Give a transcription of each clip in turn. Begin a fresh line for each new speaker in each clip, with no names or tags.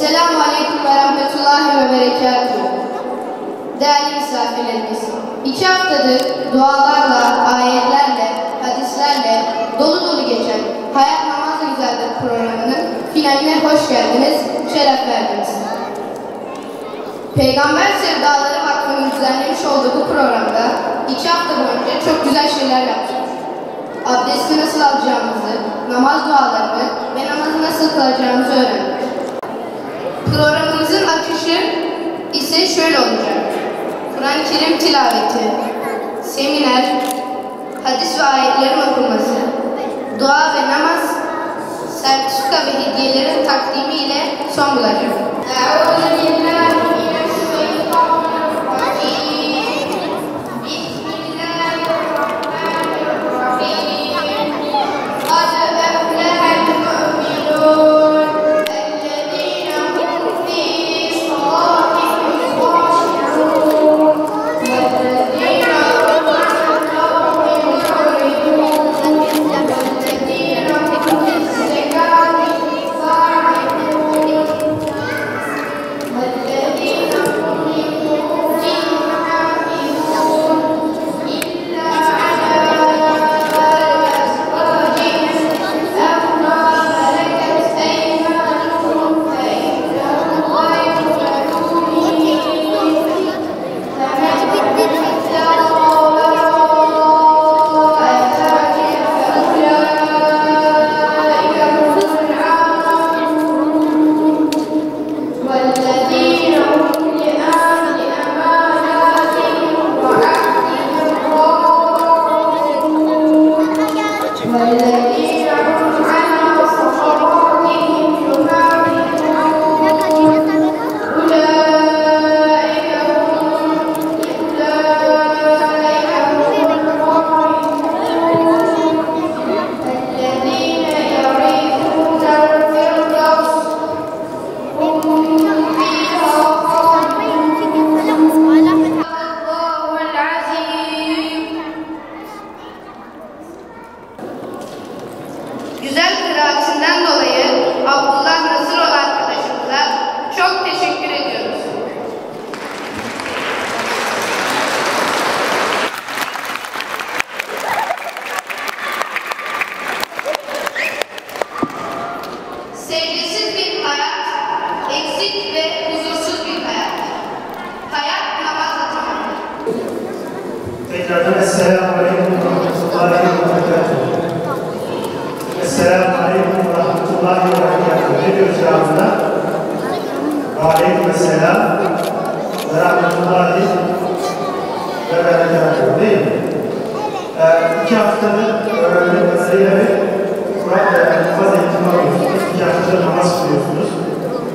Esselamu Aleyküm ve Rahmetullahi ve Berekatuhu. Değerli misafirlerimiz, 2 haftadır dualarla, ayetlerle, hadislerle dolu dolu geçen Hayat Namazı Güzeldir programının finaline hoş geldiniz, şeref verdiniz. Peygamber Sevdaları Vakfı'nın düzenlemiş olduğu bu programda 2 hafta boyunca çok güzel şeyler yaptık. Abdesti nasıl alacağımızı, namaz dualarını ve namazı nasıl kılacağımızı öğrendik. Programımızın akışı ise şöyle olacak: Kur'an-ı Kerim tilaveti, seminer, hadis ve ayetlerin okunması, dua ve namaz, sertifika ve hediyelerin takdimi ile son bulacak. Güzel kıraatinden dolayı Abdullah Nasıroğlu arkadaşımıza çok teşekkür ediyoruz. Sevgisiz bir hayat, eksik ve huzursuz bir hayat. Hayat namazla tamamdır.
Tekrardan Esselamu Aleyküm ve Rahmetullahi ve Berekatuhu. Esselamu Aleyküm ve Rahmetullahi ve Berekatuhu. Ne diyoruz cevabında? Ve Aleykümselam ve Rahmetullahi ve Berekatuhu, değil mi? 2 haftadır öğrendiğim kadarıyla Kur'an ve namaz eğitimi alıyorsunuz. 2 haftadır namaz kılıyorsunuz.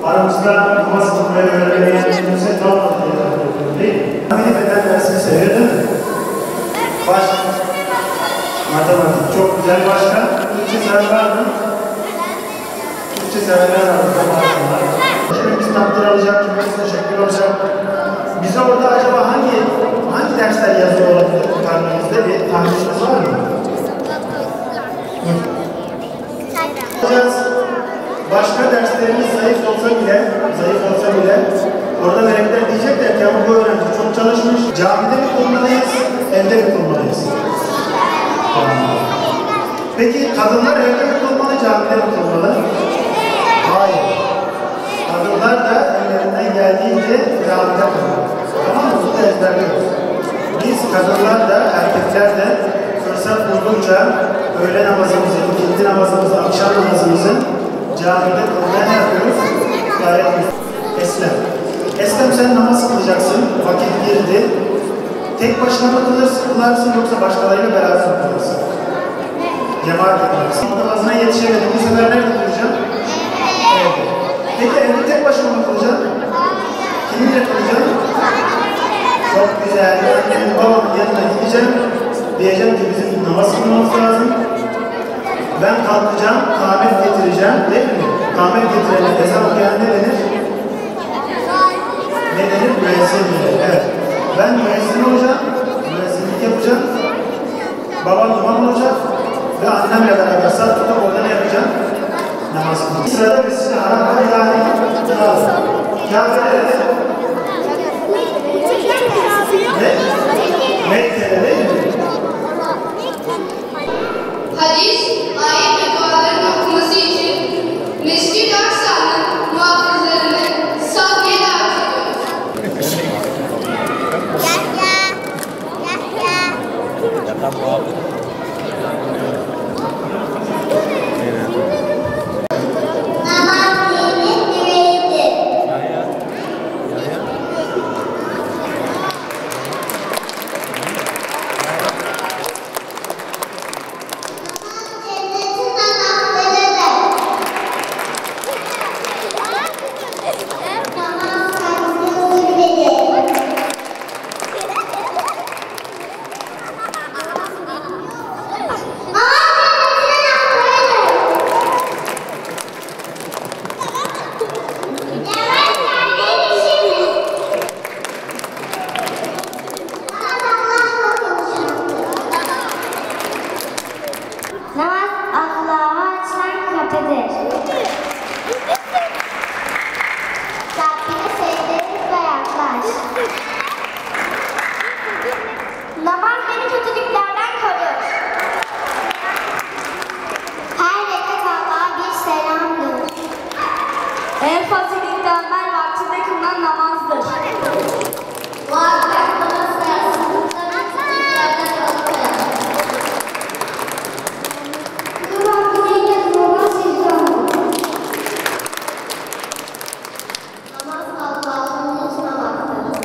Aramızda namaz kılmayı öğrenmeyen kimse kalmadı diye tahmin değil mi? Tahmin eden dersini seviyor değil mi? Matematik çok güzel. Başka? Türkçe sever var mı? Türkçe severler var mı? Kimimiz takdir alacak, kimimiz teşekkür alacak. Bize orada acaba hangi dersler yazıyor olabilir karnımızda bir tahmininiz var mı? Başka derslerimiz zayıf olsa bile orada melekler diyecekler ki ama bu öğrenci çok çalışmış. Camide mi kılmalıyız, evde mi kılmalıyız? Peki kadınlar evde mi kılmalı, camide mi kılmalı? Hayır. Kadınlar da ellerinden geldiğince camide kılmalı. Tamam mı? Bunu da ezberliyoruz. Biz kadınlar da, erkekler de fırsat buldukça öğle namazımızı, ikindi namazımızı, akşam namazımızı camide kılmaya ne yapıyoruz? Gayet güzel. Eslem. Eslem, sen namaz kılacaksın, vakit girdi. Tek başına mı kılarsın yoksa başkalarıyla beraber mi kılarsın? Cemaat kılarsın. Namazına yetişemedim. Bu sefer nerede kılacaksın? Evde. Peki evde tek başına mı kılacaksın? Kiminle kılacaksın? Çok güzel. Annemin babamın yanına gideceğim. Diyeceğim ki bizim namaz kılmamız lazım. Ben kalkacağım, kâmet getireceğim. Değil mi? Kâmet getirelim. Ezan okuyan ne denir? Ne denir? Müezzin denir. Evet. Ben müezzin olacağım, müezzinlik yapacağım, babam imam olacak ve annemle beraber saat tutup orada ne yapacağım? namaz kılıyor. Sırada Mescid-i Haram'a yani Kabe'de Mekke'de değil mi?
Hadis, ayet ve duaların okunması için Mescid-i Aksa'nın muhafızlarını sahneye davet ediyoruz.
Namaz Allah'a açılan kapıdır. Rabbine secdeniz ve yaklaş. Namaz beni kötülüklerden korur. Her rekat Allah'a bir selamdır. En faziletli amel vaktinde kılınan namazdır. Muhakkak namaz sırasında kötülüklerden alıkoyar. Namaz Allah'ın unutmamaktır.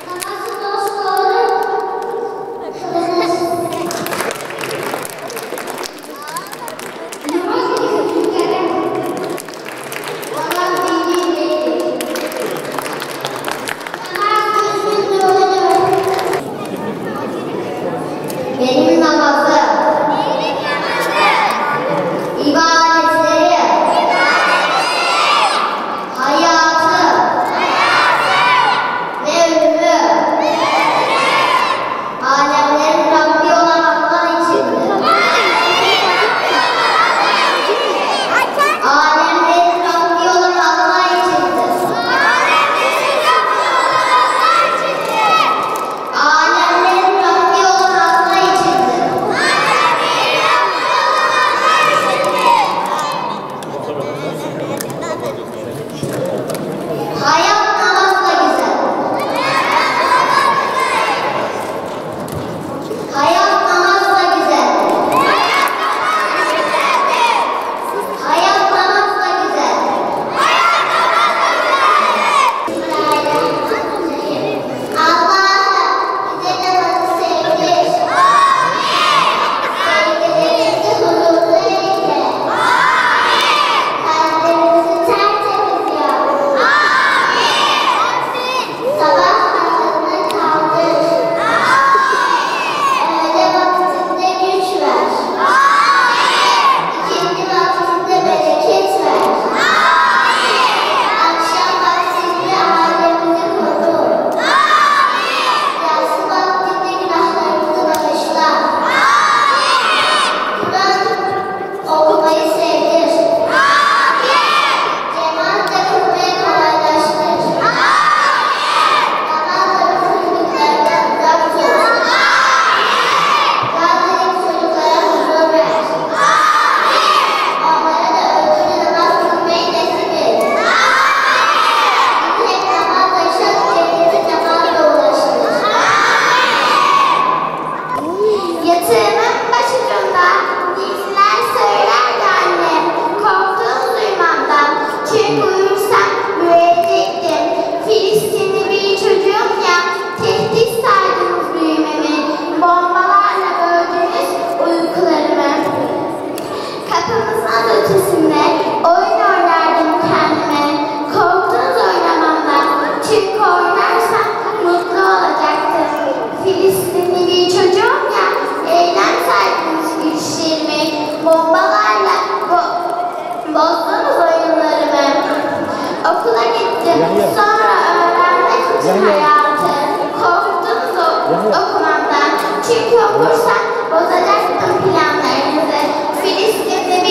Namazı dosdoğru kılınır. Namaz bir kötülüklerden namaz bildiğin değildir. Namaz düzgün yoludur. Benim namazım, ibadetleri, hayatı ve ölümü alemlerin Rabbi olan Allah içindir. Alemlerin Rabbi olan Allah içindir. Alemlerin Rabbi olan Allah içindir. Hayat namazla güzel. Hayat namazla güzel. Hayat namazla güzel. Allah'ım bize namazı sevdir. Sevgilerimizi huzurlu eyle. Kalplerimizi tertemiz yap. Sabah namazını kaldır. Öğle vaktinde güç ver. İkindi vaktinde bereket ver. Akşam vaktinde ailemizi koru. Yatsı vaktinde günahlarımızı bağışla. Kur'an okumayı sevdir. Cemaatle kılmayı kolaylaştır. Namazla kötülüklerden uzak tut. Gazze'deki çocuklara huzur ver. Onlara da ölçülü namaz kılmayı nasip et. Bizi hep namazla yaşat, cenneti namazla ulaştır. Yatağımın başucunda gizler söylerdi annem. Korktuğum duymamdan. Çünkü uyursam büyüyecektim. Filistinli bir çocuğum ya. Tehdit saydınız büyümemi. Bombalarla böldünüz uykularımı. Kapımızın ötesinde oyun oynardım kendime. Korktunuz oynamamdan. Çünkü oynarsam mutlu olacaktım. Filistinli bir çocuğum ya. Eylem saydınız güçlerimi. Bombalarla bozdunuz oyunlarımı. Okula gittim. Sonra öğrenmek için hayatı. Korktunuz okumamdan. Çünkü okursam bozacaktım planlarınızı. Filistinli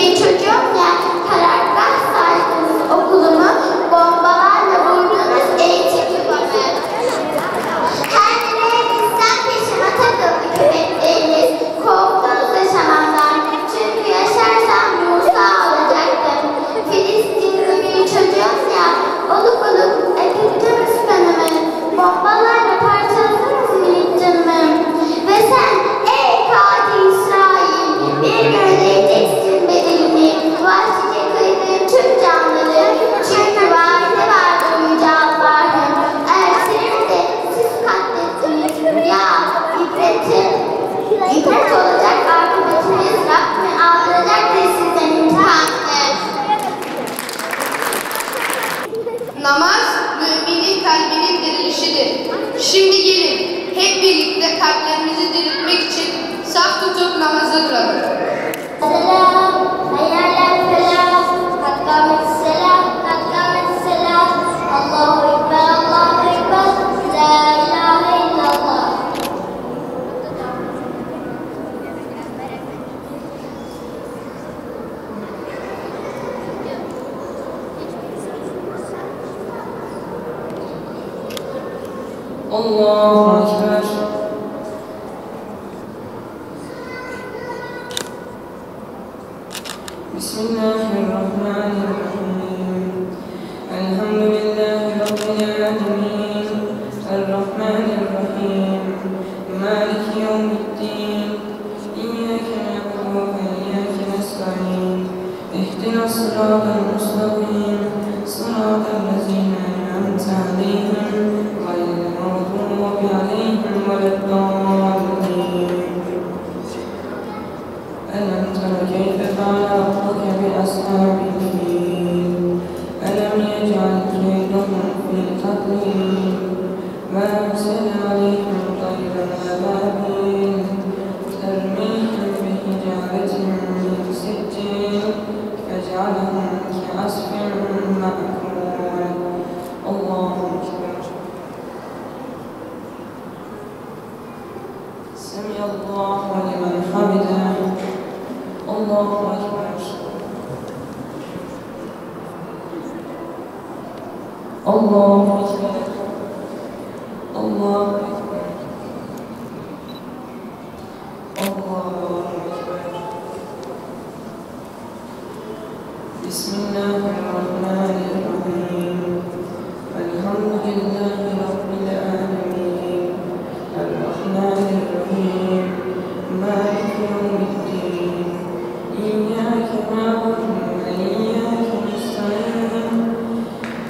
Şimdi gelin hep birlikte kalplerimizi diriltmek için saf tutup namaza duralım.
Selam, hayyaler felah, kad kâmet selah, kad kâmet selah. Allahu Ekber, Allahu Ekber, la ilahe illallah.
Allahu Ekber. Bismillahirrahmanirrahim. Elhamdülillahi Rabbil alemin. Errahmanirrahim. Maliki yevmiddin. İyyâke na'budu ve iyyâke nestaîn. İhdinas sıratal mustakîm. Sıratal lezîne en'amte aleyhim. Gayril mağdûbi aleyhim veleddâllîn. ألم تر كيف فعل ربك بأصحاب الفيل ألم يجعل كيدهم في تضليل وأرسل عليهم طيرا أبابيل ترميهم بحجارة من سجيل فجعلهم كعصف مأكول الله أكبر سمع الله لمن حمده الله أكبر الله أكبر الله أكبر الله أكبر بسم الله الرحمن الرحيم الحمد لله رب العالمين الرحمن الرحيم مالك يوم الدين إياك نعبد وإياك نستعين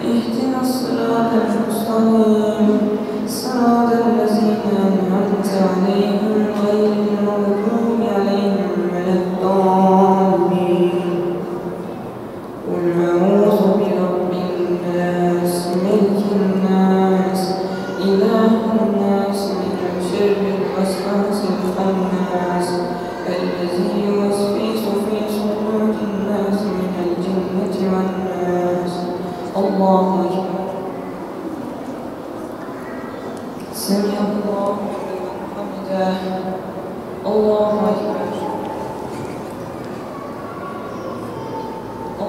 اهدنا الصراط المستقيم صراط الذين أنعمت عليهم غير المغضوب عليهم ولا الضالين قل أعوذ برب الناس ملك الناس إله الناس من شر الوسواس الخناس الذي يوسوس في صدور الناس من الجنة والناس الله أكبر سمع الله لمن حمده الله أكبر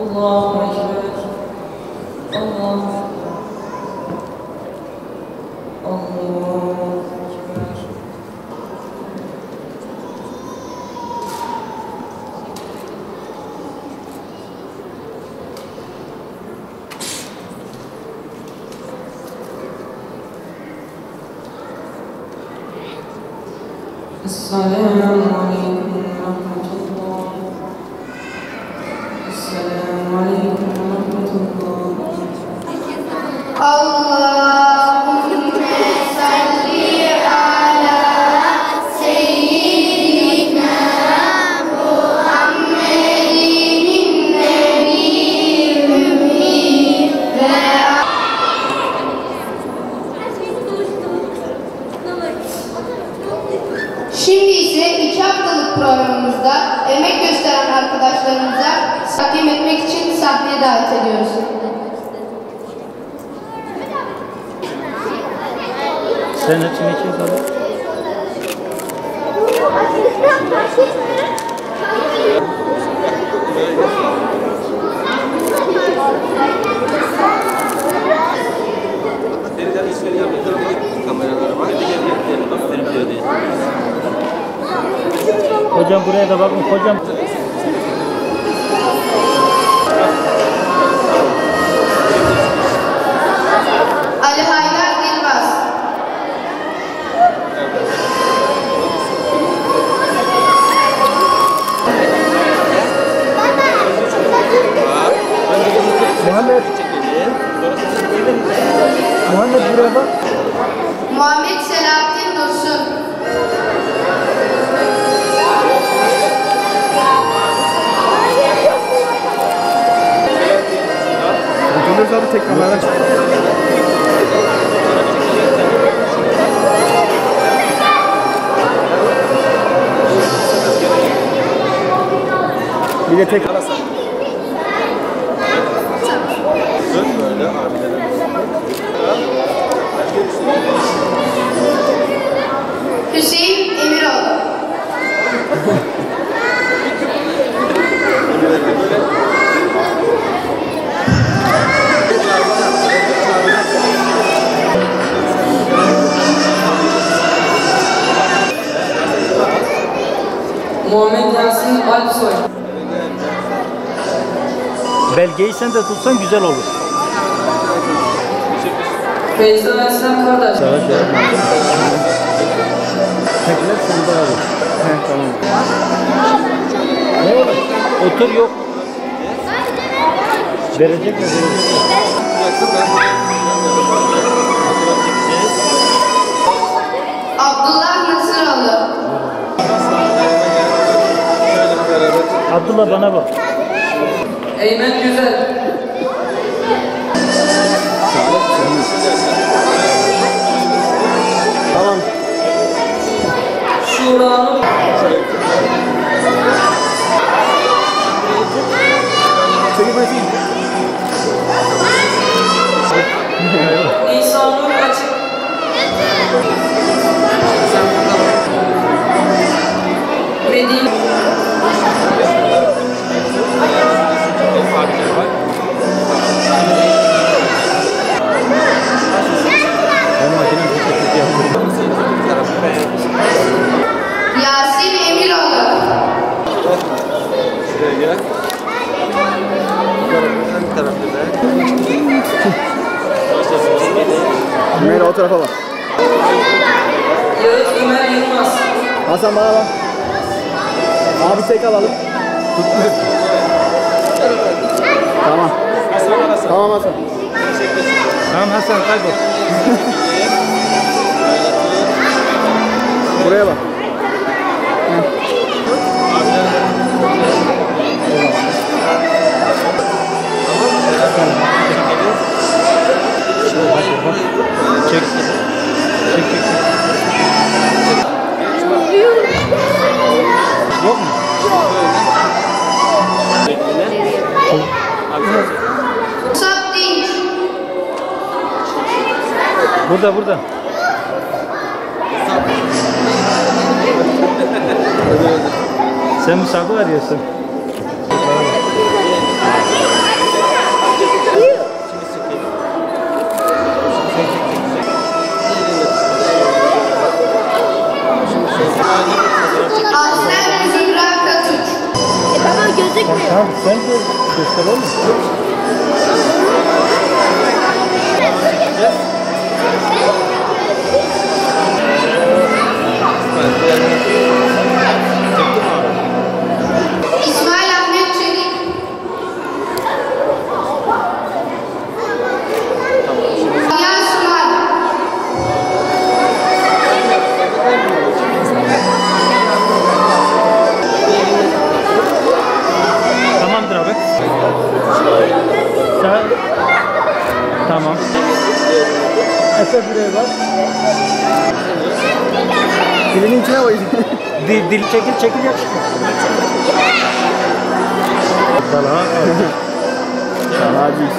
الله أكبر الله أكبر الله أكبر السلام عليكم ورحمة الله السلام عليكم ورحمة الله
اللهم صل على سيدنا محمد النبي الأمي Şimdi ise 2 haftalık programımızda emek gösteren arkadaşlarımıza takdim etmek için sahneye davet ediyoruz.
Sen içine çek abi. Hocam buraya da bakın hocam.
Ali Haydar Dilbaz.
Muhammed. Muhammed buraya bak.
Muhammed Selahattin Dursun.
Abi tek kamera. Bir de tek.
Hüseyin Emiroğlu.
Muhammed Yasin Alpsoy.
Belgeyi sen de tutsan güzel olur.
Feyza Eslem Kardeş.
Tekrar sen de abi. He tamam. Ne olur? Otur yok. Verecek mi?
Abdullah Nasıroğlu.
Abdullah bana bak.
Eymen Güzel.
Tamam.
Şura Nur. İsa Nur Açık. Medine.
Yasin Emiroğlu.
Ömer o tarafa bak.
Yağız Ömer Yılmaz.
Hasan bana bak. Abi tek alalım. Tamam. Tamam Hasan. Tamam Hasan kaybol. Buraya bak. Çek. Çek. Yok mu?
Musab Dinç.
Burada. Sen Musab'ı arıyorsun.
Aslen Zühra Katıç.
Baba gözükmüyor.
Tamam sen de göster oğlum.
İsmail Ahmet Çelik. Ziya Sunal.
Tamamdır abi. Sen... Tamam. Efe buraya bak. Dilinin içine koy. Dil çekil yakışıklı. Talha. Talha'cıyız.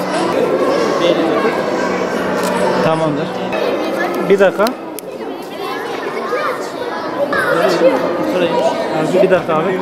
Tamamdır. Bir dakika. Bir dakika abi.